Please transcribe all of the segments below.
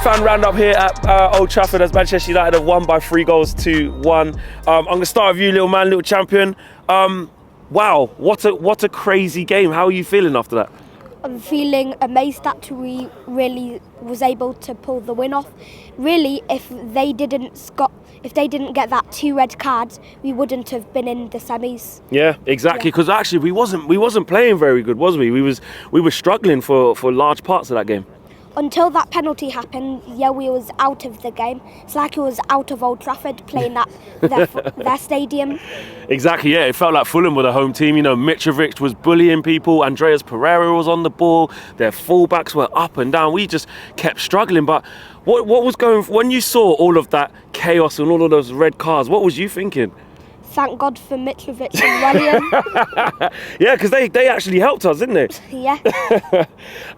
fan roundup here at Old Trafford as Manchester United have won by 3 goals to 1. I'm going to start with you, little man, little champion. Wow, what a crazy game. How are you feeling after that? I'm feeling amazed that we really was able to pull the win off. Really, if they didn't get that 2 red cards, we wouldn't have been in the semis. Yeah, exactly. Because actually, we wasn't playing very good, was we? We were struggling for large parts of that game. Until that penalty happened, we was out of the game. It's like it was out of Old Trafford playing at their stadium. Exactly, yeah. It felt like Fulham were the home team. You know, Mitrovic was bullying people. Andreas Pereira was on the ball. Their fullbacks were up and down. We just kept struggling. But what was going... When you saw all of that chaos and all of those red cards, what was you thinking? Thank God for Mitrovic and Willian. Yeah, because they actually helped us, didn't they? Yeah.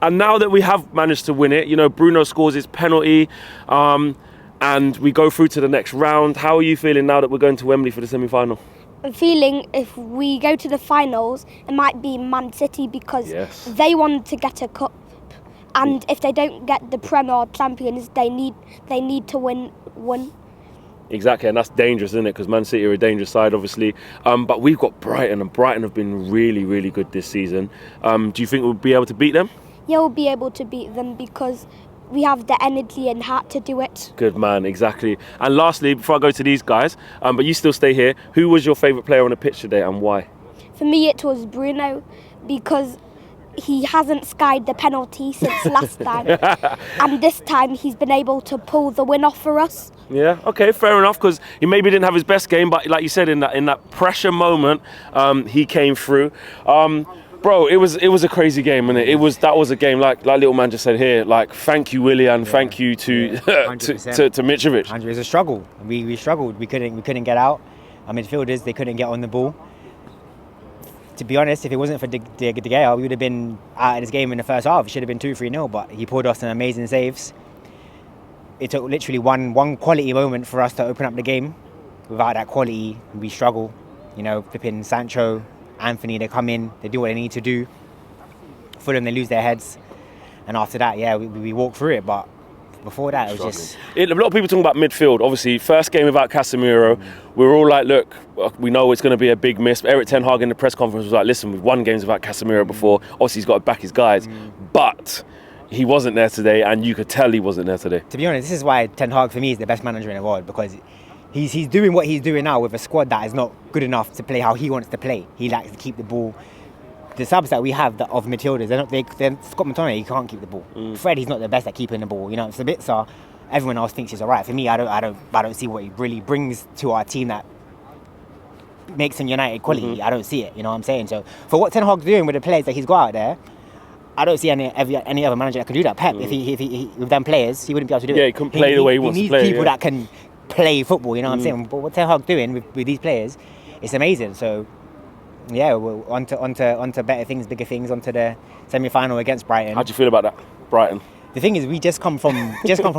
And now that we have managed to win it, you know, Bruno scores his penalty, and we go through to the next round. How are you feeling now that we're going to Wembley for the semi-final? I'm feeling if we go to the finals, it might be Man City because they wanted to get a cup, and if they don't get the Premier or Champions, they need to win one. Exactly, and that's dangerous, isn't it? Because Man City are a dangerous side, obviously. But we've got Brighton, and Brighton have been really, really good this season. Do you think we'll be able to beat them? Yeah, we'll be able to beat them because we have the energy and heart to do it. Good man, exactly. And lastly, before I go to these guys, but you still stay here, who was your favourite player on the pitch today and why? For me, it was Bruno because he hasn't skied the penalty since last time. And this time he's been able to pull the win off for us. Yeah, okay, fair enough, because he maybe didn't have his best game, but like you said, in that pressure moment, he came through. Bro, it was a crazy game, and that was a game like little man just said here. Like, thank you, Willian. Thank you to Mitrovic. It was a struggle. We struggled. We couldn't get out. Our midfielders, they couldn't get on the ball. To be honest, if it wasn't for De Gea, we would have been out of this game in the first half. It should have been 2-3-0, but he pulled off some amazing saves. It took literally one quality moment for us to open up the game. Without that quality, we struggle. You know, flipping Sancho, Anthony, they come in, they do what they need to do. Fulham, they lose their heads. And after that, we walk through it, but before that, it was just... A lot of people talking about midfield. Obviously, first game without Casemiro, we were all like, look, we know it's going to be a big miss. Eric Ten Hag in the press conference was like, listen, we've won games without Casemiro before. Obviously, he's got to back his guys. But he wasn't there today, and you could tell he wasn't there today. To be honest, this is why Ten Hag, for me, is the best manager in the world, because he's doing what he's doing now with a squad that is not good enough to play how he wants to play. He likes to keep the ball. The subs that we have of midfielders, they're Scott McTominay, he can't keep the ball. Fred, he's not the best at keeping the ball. You know, Sabitzer, everyone else thinks he's alright. For me, I don't see what he really brings to our team that makes him United quality. I don't see it. You know what I'm saying? So for what Ten Hag's doing with the players that he's got out there, I don't see any other manager that can do that. Pep, if he with them players, he wouldn't be able to do it. Yeah, he couldn't play the way he wants to play. He needs people that can play football. You know what I'm saying? But what Ten Hag's doing with these players, it's amazing. So. Yeah, we're on to better things, bigger things, onto the semi-final against Brighton. How do you feel about that, Brighton? The thing is, we just come from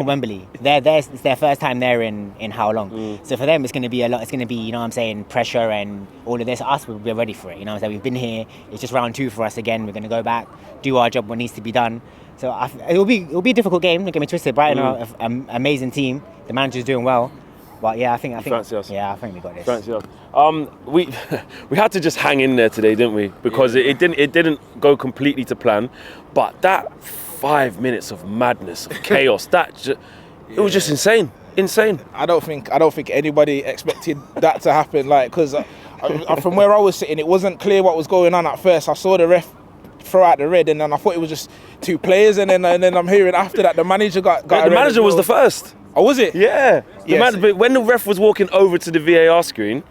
Wembley. It's their first time there in how long? So for them, it's going to be a lot. It's going to be, you know what I'm saying, pressure and all of this. Us, we're ready for it. You know what I'm saying? We've been here. It's just round 2 for us again. We're going to go back, do our job, what needs to be done. So it'll be a difficult game. Don't get me twisted. Brighton are an amazing team. The manager's doing well. But yeah, I think fancy us. Yeah, I think we got this. Fancy us. We had to just hang in there today, didn't we? Because it didn't go completely to plan. But that 5 minutes of madness, of chaos, it was just insane. I don't think anybody expected that to happen. Like, because from where I was sitting, it wasn't clear what was going on at first. I saw the ref throw out the red, and then I thought it was just 2 players, and then I'm hearing after that the manager got the manager was the first. Oh, was it? Yeah. But when the ref was walking over to the VAR screen,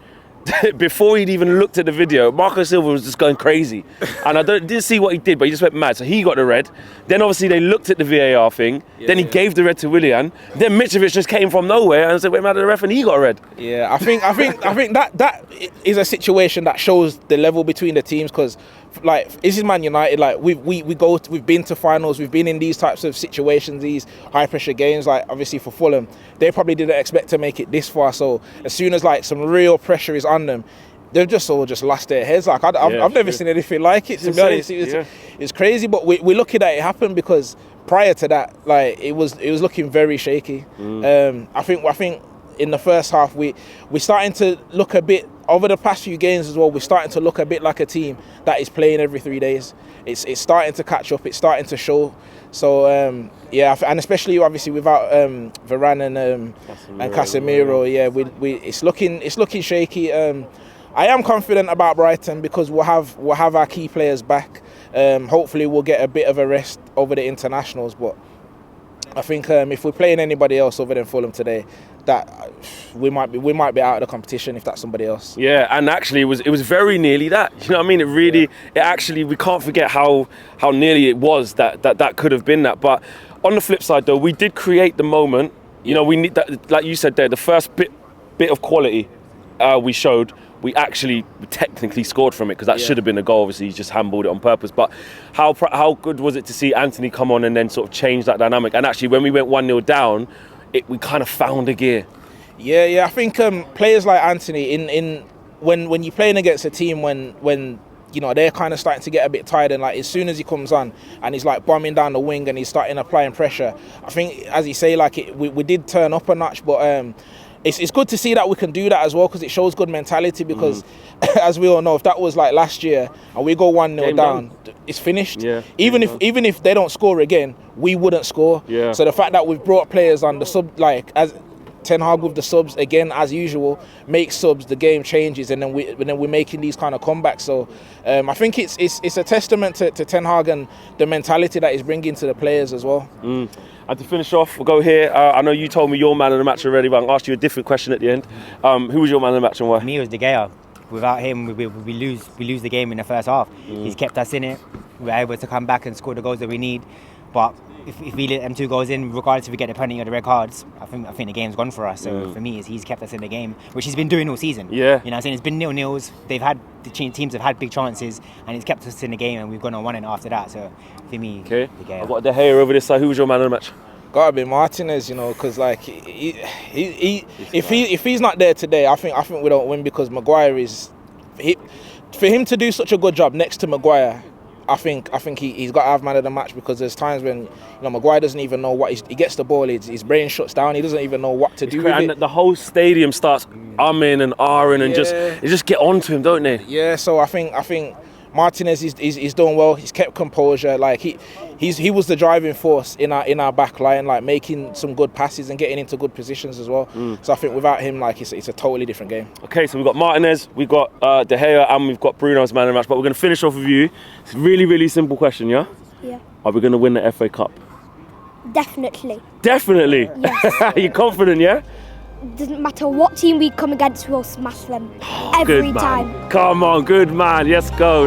before he'd even looked at the video, Marco Silva was just going crazy. And I didn't see what he did, but he just went mad. So he got the red. Then obviously they looked at the VAR thing. Then he gave the red to Willian. Then Mitrovic just came from nowhere and said, went mad at the ref, and he got a red. Yeah, I think that is a situation that shows the level between the teams, because like, this is Man United. Like, we've been to finals, we've been in these types of situations, these high pressure games. Like, obviously for Fulham, they probably didn't expect to make it this far. So as soon as like some real pressure is on them, they've just all lost their heads. Like, I've never seen anything like it. To be honest, it's crazy. But we're lucky that it happened, because prior to that, like it was looking very shaky. I think in the first half we're starting to look a bit, over the past few games as well, we're starting to look a bit like a team that is playing every 3 days. It's starting to catch up. It's starting to show. So yeah, and especially obviously without Varane and Casemiro, yeah, it's looking shaky. I am confident about Brighton because we'll have our key players back. Hopefully we'll get a bit of a rest over the internationals, but I think if we're playing anybody else other than Fulham today, that we might be out of the competition if that's somebody else. Yeah, and actually it was very nearly that. You know what I mean? It actually, we can't forget how nearly it was that could have been that. But on the flip side though, we did create the moment. You know, we need that, like you said there, the first bit of quality we showed. We actually technically scored from it because that should have been a goal. Obviously, he just handballed it on purpose. But how good was it to see Anthony come on and then sort of change that dynamic? And actually, when we went 1-0 down, we kind of found a gear. Yeah. I think players like Anthony, when you're playing against a team when you know they're kind of starting to get a bit tired, and like as soon as he comes on and he's like bombing down the wing and he's starting applying pressure, I think as you say, like we did turn up a notch, but. It's good to see that we can do that as well because it shows good mentality because as we all know, if that was like last year and we go 1-0 down, it's finished. Yeah, even if they don't score again, we wouldn't score. Yeah. So the fact that we've brought players on the sub, like as Ten Hag with the subs again as usual, makes subs, the game changes, and then we're making these kind of comebacks. So I think it's a testament to Ten Hag and the mentality that he's bringing to the players as well. And to finish off, we'll go here. I know you told me your man of the match already, but I'll ask you a different question at the end. Who was your man of the match and why? For me, it was De Gea. Without him, we lose the game in the first half. He's kept us in it. We're able to come back and score the goals that we need. But if we let them 2 goals in, regardless if we get the penalty or the red cards, I think the game's gone for us. So for me, he's kept us in the game, which he's been doing all season. Yeah. You know what I'm saying? It's been 0-0s. Teams have had big chances, and he's kept us in the game, and we've gone on 1-0 after that. So for me, okay. De Gea. I've got De Gea over this side. Who was your man of the match? Gotta be Martinez, you know, because like if he's not there today, I think we don't win because Maguire for him to do such a good job next to Maguire. I think he's got to have man of the match because there's times when Maguire doesn't even know what he gets the ball, his brain shuts down, he doesn't even know what to do with it. And the whole stadium starts umming and ahhing and just get onto him, don't they? Yeah, so I think Martinez he's doing well. He's kept composure. Like he was the driving force in our back line, like making some good passes and getting into good positions as well. So I think without him, like it's a totally different game. Okay, so we've got Martinez, we've got De Gea, and we've got Bruno's man of the match. But we're going to finish off with you. It's a really, really simple question, yeah? Yeah. Are we going to win the FA Cup? Definitely. Definitely. Yes. You're confident, yeah? Doesn't matter what team we come against, we'll smash them every Good man. time. Come on, good man. Let's go.